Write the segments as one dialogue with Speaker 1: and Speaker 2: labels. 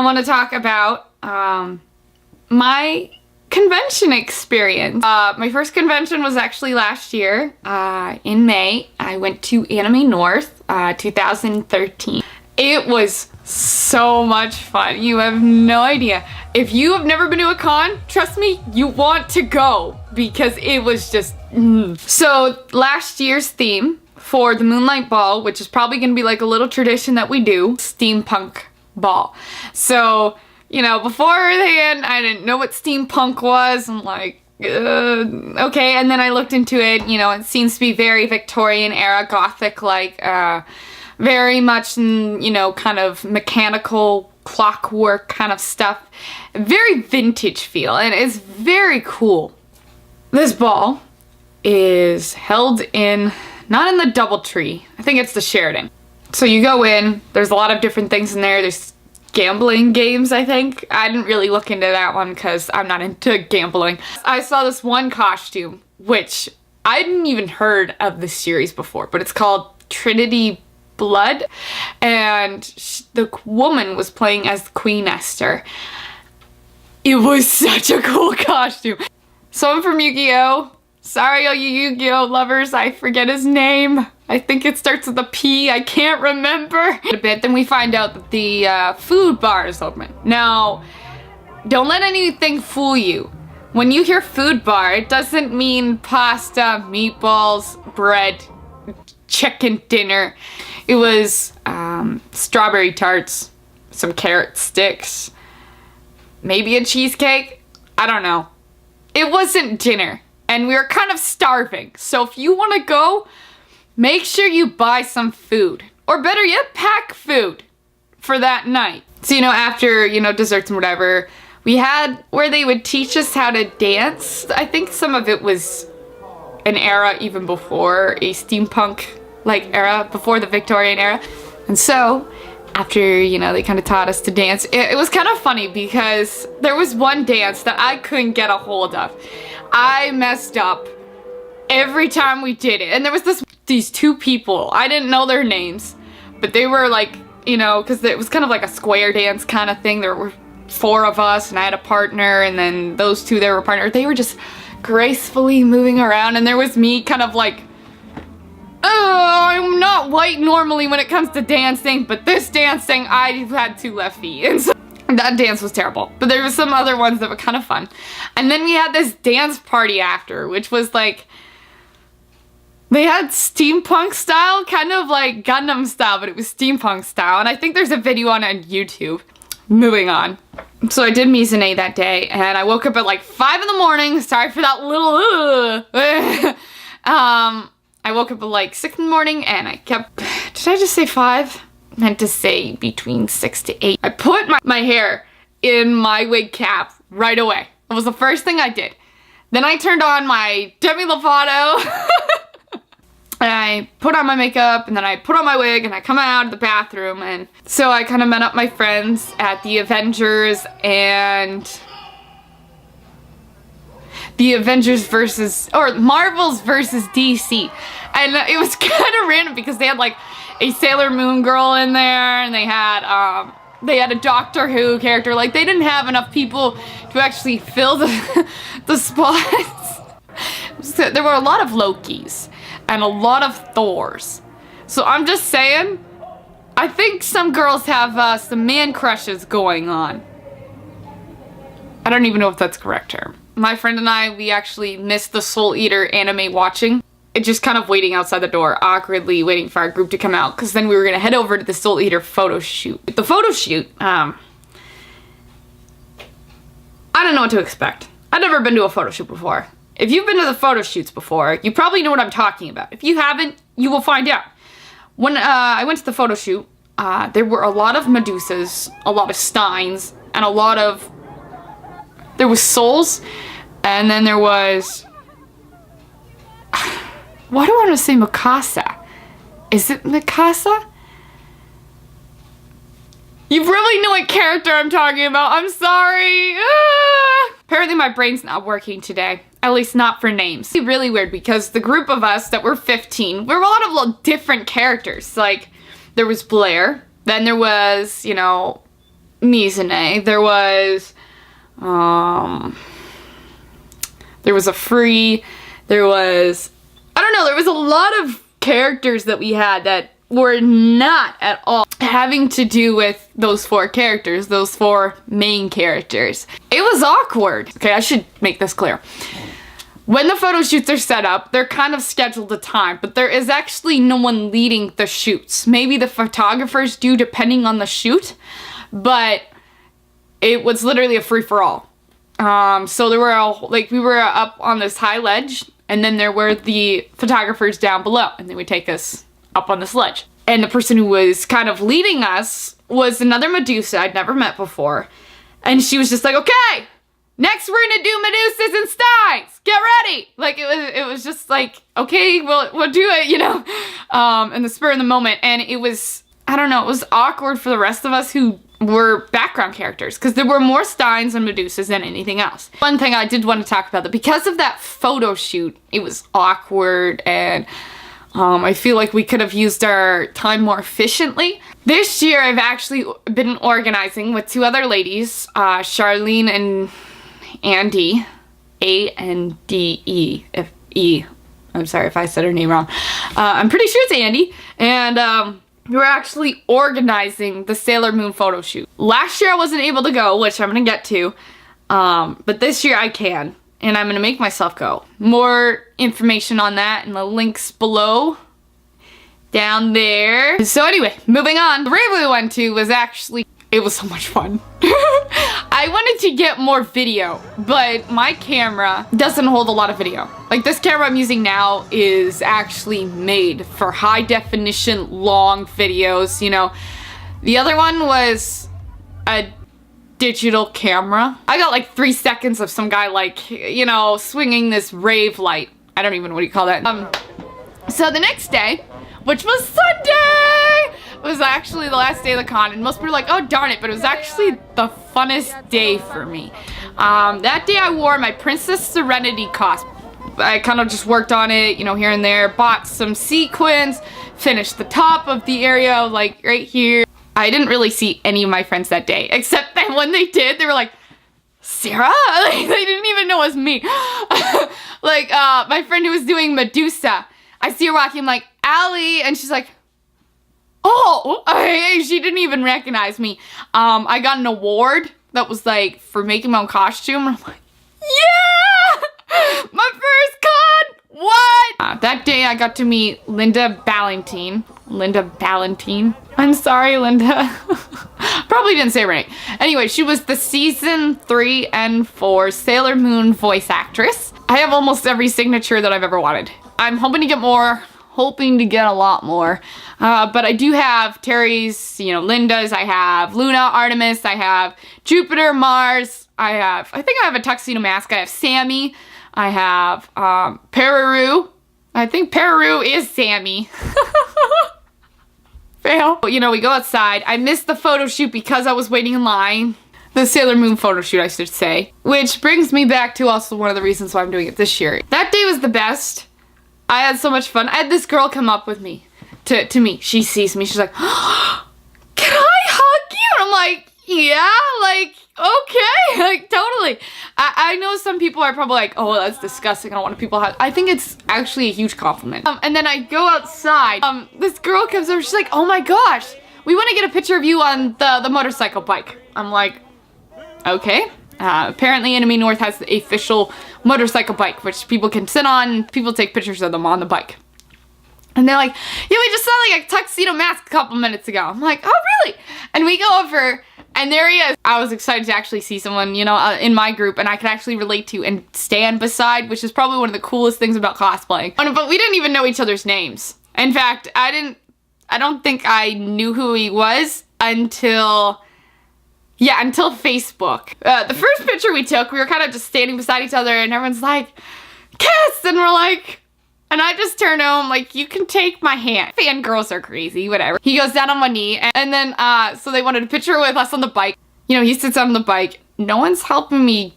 Speaker 1: want to talk about my convention experience. My first convention was actually last year in May. I went to Anime North 2013. It was so much fun. You have no idea. If you have never been to a con, trust me, you want to go because it was just So last year's theme for the Moonlight Ball, which is probably going to be like a little tradition that we do, steampunk ball. So, you know, beforehand, I didn't know what steampunk was. I'm like, okay. And then I looked into it, you know, it seems to be very Victorian era, Gothic, like, very much, you know, kind of mechanical clockwork kind of stuff. Very vintage feel, and it's very cool. This ball is held in, not in the DoubleTree, I think it's the Sheridan. So you go in, there's a lot of different things in there. There's gambling games, I think. I didn't really look into that one because I'm not into gambling. I saw this one costume, which I hadn't even heard of this series before, but it's called Trinity Blood, and the woman was playing as Queen Esther. It was such a cool costume. So I'm from Yu-Gi-Oh! Sorry all you Yu-Gi-Oh! Lovers, I forget his name. I think it starts with a P, I can't remember. A bit, then we find out that the food bar is open. Now, don't let anything fool you. When you hear food bar, it doesn't mean pasta, meatballs, bread, chicken dinner. It was strawberry tarts, some carrot sticks, maybe a cheesecake. I don't know. It wasn't dinner, and we were kind of starving. So if you want to go, make sure you buy some food. Or better yet, pack food for that night. So, you know, after, you know, desserts and whatever, we had where they would teach us how to dance. I think some of it was an era even before a steampunk like era, before the Victorian era. And so after, you know, they kind of taught us to dance, it was kind of funny because there was one dance that I couldn't get a hold of. I messed up every time we did it. And there was these two people, I didn't know their names, but they were like, you know, because it was kind of like a square dance kind of thing. There were 4 of us and I had a partner, and then those 2 they were partners. They were just gracefully moving around, and there was me kind of like, oh, I'm not white normally when it comes to dancing, but this dancing, I had 2 left feet, and so that dance was terrible. But there were some other ones that were kind of fun. And then we had this dance party after, which was like, they had steampunk style, kind of like Gundam style, but it was steampunk style, and I think there's a video on YouTube. Moving on. So I did Mizune that day, and I woke up at like 5 in the morning, sorry for that little I woke up at like 6 in the morning, and I kept, did I just say 5? I meant to say between 6 to 8. I put my hair in my wig cap right away. It was the first thing I did. Then I turned on my Demi Lovato, and I put on my makeup, and then I put on my wig, and I come out of the bathroom, and so I kind of met up my friends at the Avengers, and the Avengers versus, or Marvel's versus DC. And it was kind of random because they had like a Sailor Moon girl in there, and they had a Doctor Who character. Like, they didn't have enough people to actually fill the spots. So there were a lot of Lokis and a lot of Thors. So I'm just saying, I think some girls have some man crushes going on. I don't even know if that's the correct term. My friend and I, we actually missed the Soul Eater anime watching. It just kind of waiting outside the door, awkwardly waiting for our group to come out, because then we were going to head over to the Soul Eater photo shoot. The photo shoot, I don't know what to expect. I've never been to a photo shoot before. If you've been to the photo shoots before, you probably know what I'm talking about. If you haven't, you will find out. When I went to the photo shoot, there were a lot of Medusas, a lot of Steins, and a lot of, there was souls, and then there was, why do I want to say Mikasa? Is it Mikasa? You probably know what character I'm talking about. I'm sorry. Apparently my brain's not working today. At least not for names. It's really weird because the group of us that were 15, we were a lot of little different characters. Like, there was Blair. Then there was, you know, Mizune. There was a Free. There was, I don't know, there was a lot of characters that we had that were not at all having to do with those 4 characters, those 4 main characters. It was awkward. Okay, I should make this clear. When the photo shoots are set up, they're kind of scheduled a time, but there is actually no one leading the shoots. Maybe the photographers do, depending on the shoot, but it was literally a free-for-all. So there were, we were up on this high ledge, and then there were the photographers down below, and they would take us up on this ledge. And the person who was kind of leading us was another Medusa I'd never met before. And she was just like, okay, next we're gonna do Medusas and Steins. Get ready. Like, it was just like, okay, we'll do it, you know, in the spur of the moment. And it was, I don't know, it was awkward for the rest of us who were background characters, because there were more Steins and Medusas than anything else. One thing I did want to talk about, that because of that photo shoot, it was awkward, and I feel like we could have used our time more efficiently. This year I've actually been organizing with 2 other ladies, Charlene and Andy, A-N-D-E, if E. I'm sorry if I said her name wrong. I'm pretty sure it's Andy, and we were actually organizing the Sailor Moon photo shoot. Last year I wasn't able to go, which I'm gonna get to, but this year I can. And I'm gonna make myself go. More information on that in the links below. Down there. So anyway, moving on. The rave we went to was actually, it was so much fun. I wanted to get more video, but my camera doesn't hold a lot of video. Like, this camera I'm using now is actually made for high definition, long videos, you know. The other one was a digital camera. I got like 3 seconds of some guy, like, you know, swinging this rave light. I don't even know what you call that. So the next day, which was Sunday, was actually the last day of the con, and most people were like, oh darn it, but it was actually the funnest day for me. That day I wore my Princess Serenity costume. I kind of just worked on it, you know, here and there, bought some sequins, finished the top of the area, like right here. I didn't really see any of my friends that day, except that when they did, they were like, Sarah? Like, they didn't even know it was me. Like, my friend who was doing Medusa, I see her walking, I'm like, Allie, and she's like, oh, she didn't even recognize me. I got an award that was like, for making my own costume, and I'm like, yeah! My first con! What? That day I got to meet Linda Ballantine. I'm sorry, Linda. Probably didn't say it right. Anyway, she was the season 3 and 4 Sailor Moon voice actress. I have almost every signature that I've ever wanted. I'm hoping to get more, hoping to get a lot more. But I do have Terry's, you know, Linda's, I have Luna, Artemis, I have Jupiter, Mars, I think I have a tuxedo mask, I have Sammy, I have Peru. I think Peru is Sammy. Fail. You know, we go outside. I missed the photo shoot because I was waiting in line. The Sailor Moon photo shoot, I should say. Which brings me back to also one of the reasons why I'm doing it this year. That day was the best. I had so much fun. I had this girl come up with me, to me. She sees me, she's like, oh, can I hug you? And I'm like, yeah, like, okay, like, totally. I know some people are probably like, oh, that's disgusting, I don't want people to hug. I think it's actually a huge compliment. And then I go outside, this girl comes over, she's like, oh my gosh, we want to get a picture of you on the motorcycle bike. I'm like, okay. Apparently Enemy North has the official motorcycle bike, which people can sit on, people take pictures of them on the bike. And they're like, yeah, we just saw like a tuxedo mask a couple minutes ago. I'm like, oh really? And we go over, and there he is. I was excited to actually see someone, you know, in my group, and I could actually relate to and stand beside, which is probably one of the coolest things about cosplaying. But we didn't even know each other's names. In fact, I don't think I knew who he was until Facebook. The first picture we took, we were kind of just standing beside each other, and everyone's like, kiss! And we're like, and I just turned to him like, you can take my hand. Fangirls are crazy, whatever. He goes down on one knee, and then, so they wanted a picture with us on the bike. You know, he sits on the bike. No one's helping me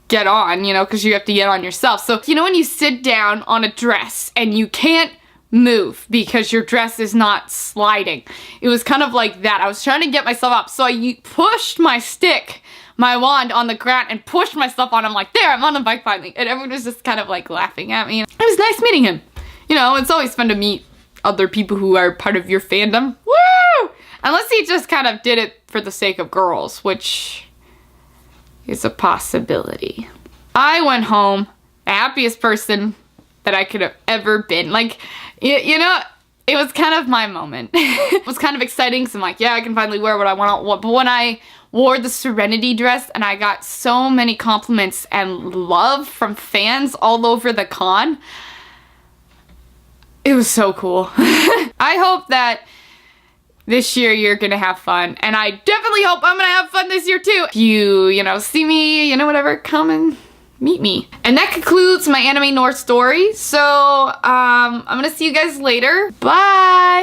Speaker 1: get on, you know, because you have to get on yourself. So, you know when you sit down on a dress, and you can't move because your dress is not sliding. It was kind of like that. I was trying to get myself up, so I pushed my wand on the ground and pushed myself on. I'm like, there, I'm on the bike finally. And everyone was just kind of like laughing at me. It was nice meeting him. You know, it's always fun to meet other people who are part of your fandom. Woo! Unless he just kind of did it for the sake of girls, which is a possibility. I went home, the happiest person that I could have ever been. Like, you know, it was kind of my moment. It was kind of exciting because I'm like, yeah, I can finally wear what I want. But when I wore the Serenity dress and I got so many compliments and love from fans all over the con, it was so cool. I hope that this year you're gonna have fun, and I definitely hope I'm gonna have fun this year too. If you know, see me, you know, whatever, come and meet me. And that concludes my Anime North story. So, I'm gonna see you guys later. Bye!